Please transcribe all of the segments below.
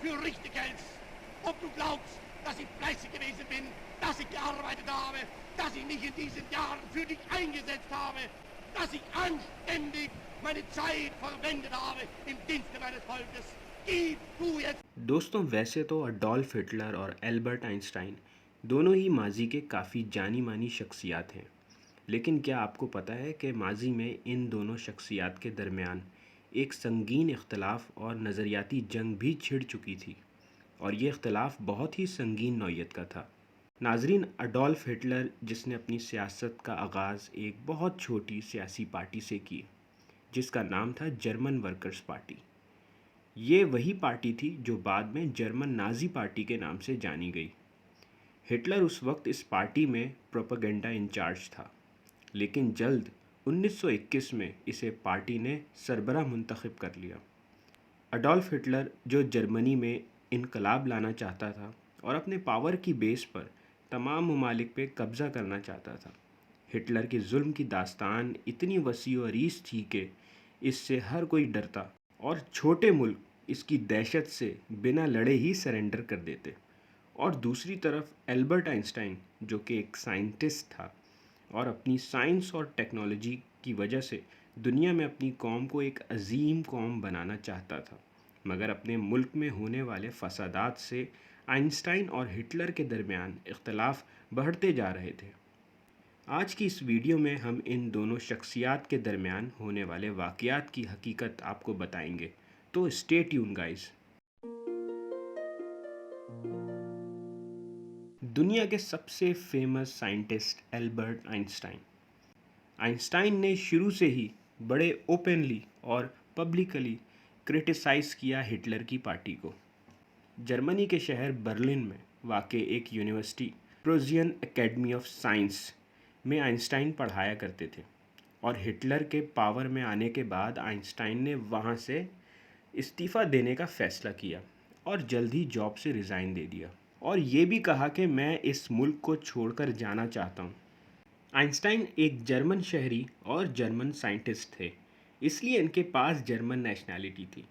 für richtig hältst. Ob du glaubst, dass ich fleißig gewesen bin, dass ich gearbeitet habe, dass ich mich in diesen Jahren für dich eingesetzt habe, dass ich anständig meine Zeit verwendet habe im Dienste meines Volkes. Gib du jetzt. दोस्तों वैसे तो Adolf Hitler और Albert Einstein दोनों ही माजी के काफ़ी जानी मानी शख्सियात हैं, लेकिन क्या आपको पता है कि माजी में इन दोनों शख्सियात के दरमियान एक संगीन इख्तलाफ और नज़रियाती जंग भी छिड़ चुकी थी, और ये इख्तलाफ बहुत ही संगीन नौयत का था। नाजरीन, अडोल्फ हिटलर जिसने अपनी सियासत का आगाज़ एक बहुत छोटी सियासी पार्टी से की जिसका नाम था जर्मन वर्कर्स पार्टी। ये वही पार्टी थी जो बाद में जर्मन नाज़ी पार्टी के नाम से जानी गई। हिटलर उस वक्त इस पार्टी में प्रोपेगेंडा इंचार्ज था, लेकिन जल्द 1921 में इसे पार्टी ने सरबराह मुंतखब कर लिया। अडोल्फ हिटलर जो जर्मनी में इनकलाब लाना चाहता था और अपने पावर की बेस पर तमाम ममालिक पे कब्ज़ा करना चाहता था। हिटलर की जुल्म की दास्तान इतनी वसी और अरीस थी कि इससे हर कोई डरता और छोटे मुल्क इसकी दहशत से बिना लड़े ही सरेंडर कर देते। और दूसरी तरफ एल्बर्ट आइंस्टाइन जो कि एक साइंटिस्ट था और अपनी साइंस और टेक्नोलॉजी की वजह से दुनिया में अपनी कौम को एक अजीम कौम बनाना चाहता था, मगर अपने मुल्क में होने वाले फसादात से आइंस्टाइन और हिटलर के दरमियान इख्तलाफ बढ़ते जा रहे थे। आज की इस वीडियो में हम इन दोनों शख्सियात के दरमियान होने वाले वाक़यात की हकीकत आपको बताएंगे, तो स्टे ट्यून गाइस। दुनिया के सबसे famous scientist Albert Einstein. Einstein ने शुरू से ही बड़े ओपनली और पब्लिकली क्रिटिसाइज़ किया हिटलर की पार्टी को। जर्मनी के शहर बर्लिन में वाक़ एक यूनिवर्सिटी प्रोजियन एकेडमी ऑफ साइंस में आइंस्टाइन पढ़ाया करते थे, और हिटलर के पावर में आने के बाद आइंस्टाइन ने वहाँ से इस्तीफ़ा देने का फ़ैसला किया और जल्द ही जॉब से रिज़ाइन दे दिया, और ये भी कहा कि मैं इस मुल्क को छोड़कर जाना चाहता हूँ। आइंस्टाइन एक जर्मन शहरी और जर्मन साइंटिस्ट थे, इसलिए इनके पास जर्मन नेशनैलिटी थी,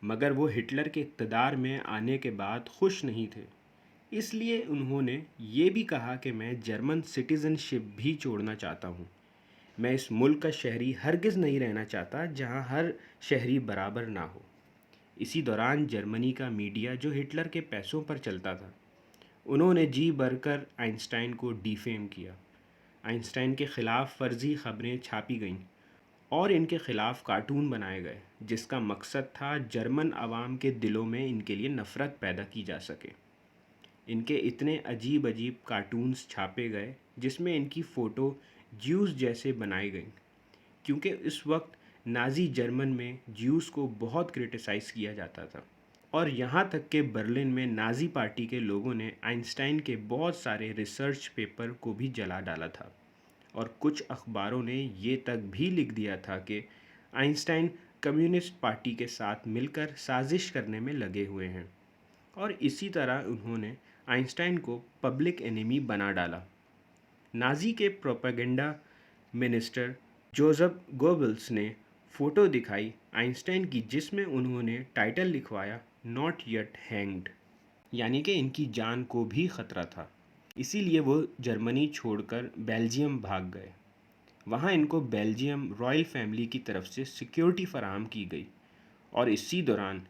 मगर वो हिटलर के इक़्तिदार में आने के बाद खुश नहीं थे। इसलिए उन्होंने ये भी कहा कि मैं जर्मन सिटीज़नशिप भी छोड़ना चाहता हूँ। मैं इस मुल्क का शहरी हरगिज़ नहीं रहना चाहता जहाँ हर शहरी बराबर ना हो। इसी दौरान जर्मनी का मीडिया जो हिटलर के पैसों पर चलता था, उन्होंने जी भरकर आइंस्टाइन को डिफेम किया। आइंस्टाइन के ख़िलाफ़ फ़र्ज़ी ख़बरें छापी गईं और इनके ख़िलाफ़ कार्टून बनाए गए, जिसका मकसद था जर्मन आवाम के दिलों में इनके लिए नफ़रत पैदा की जा सके। इनके इतने अजीब अजीब कार्टून्स छापे गए जिसमें इनकी फ़ोटो ज्यूज़ जैसे बनाई गई, क्योंकि इस वक्त नाज़ी जर्मन में ज्यूज़ को बहुत क्रिटिसाइज़ किया जाता था, और यहाँ तक कि बर्लिन में नाज़ी पार्टी के लोगों ने आइंस्टाइन के बहुत सारे रिसर्च पेपर को भी जला डाला था, और कुछ अखबारों ने ये तक भी लिख दिया था कि आइंस्टाइन कम्युनिस्ट पार्टी के साथ मिलकर साजिश करने में लगे हुए हैं, और इसी तरह उन्होंने आइंस्टाइन को पब्लिक एनिमी बना डाला। नाज़ी के प्रोपेगेंडा मिनिस्टर जोसेफ गोबल्स ने फ़ोटो दिखाई आइंस्टाइन की, जिसमें उन्होंने टाइटल लिखवाया नॉट येट हैंग्ड, यानी कि इनकी जान को भी ख़तरा था। इसीलिए वो जर्मनी छोड़कर बेल्जियम भाग गए। वहाँ इनको बेल्जियम रॉयल फैमिली की तरफ से सिक्योरिटी फराहम की गई, और इसी दौरान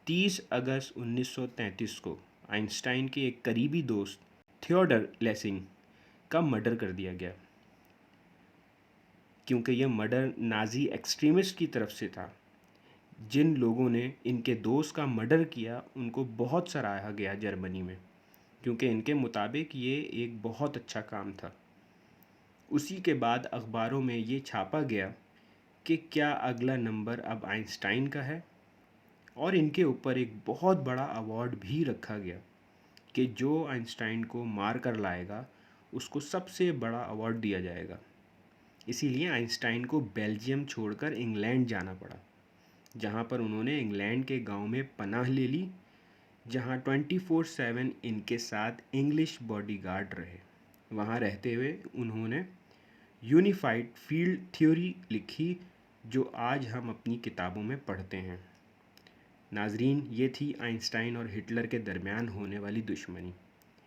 30 अगस्त 1933 को आइंस्टाइन के एक करीबी दोस्त थियोडर लेसिंग का मर्डर कर दिया गया, क्योंकि यह मर्डर नाज़ी एक्सट्रीमिस्ट की तरफ से था। जिन लोगों ने इनके दोस्त का मर्डर किया उनको बहुत सराहा गया जर्मनी में, क्योंकि इनके मुताबिक ये एक बहुत अच्छा काम था। उसी के बाद अखबारों में ये छापा गया कि क्या अगला नंबर अब आइंस्टाइन का है, और इनके ऊपर एक बहुत बड़ा अवार्ड भी रखा गया कि जो आइंस्टाइन को मार कर लाएगा उसको सबसे बड़ा अवार्ड दिया जाएगा। इसीलिए आइंस्टाइन को बेल्जियम छोड़कर इंग्लैंड जाना पड़ा, जहाँ पर उन्होंने इंग्लैंड के गांव में पनाह ले ली, जहाँ 24/7 इनके साथ इंग्लिश बॉडीगार्ड रहे। वहाँ रहते हुए उन्होंने यूनिफाइड फील्ड थ्योरी लिखी, जो आज हम अपनी किताबों में पढ़ते हैं। ناظرین، یہ تھی آئنسٹائن اور ہٹلر کے درمیان ہونے والی دشمنی.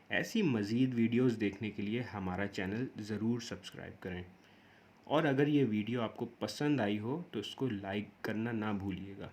ایسی مزید ویڈیوز دیکھنے کے لیے ہمارا چینل ضرور سبسکرائب کریں، اور اگر یہ ویڈیو آپ کو پسند آئی ہو تو اس کو لائک کرنا نہ بھولیے گا.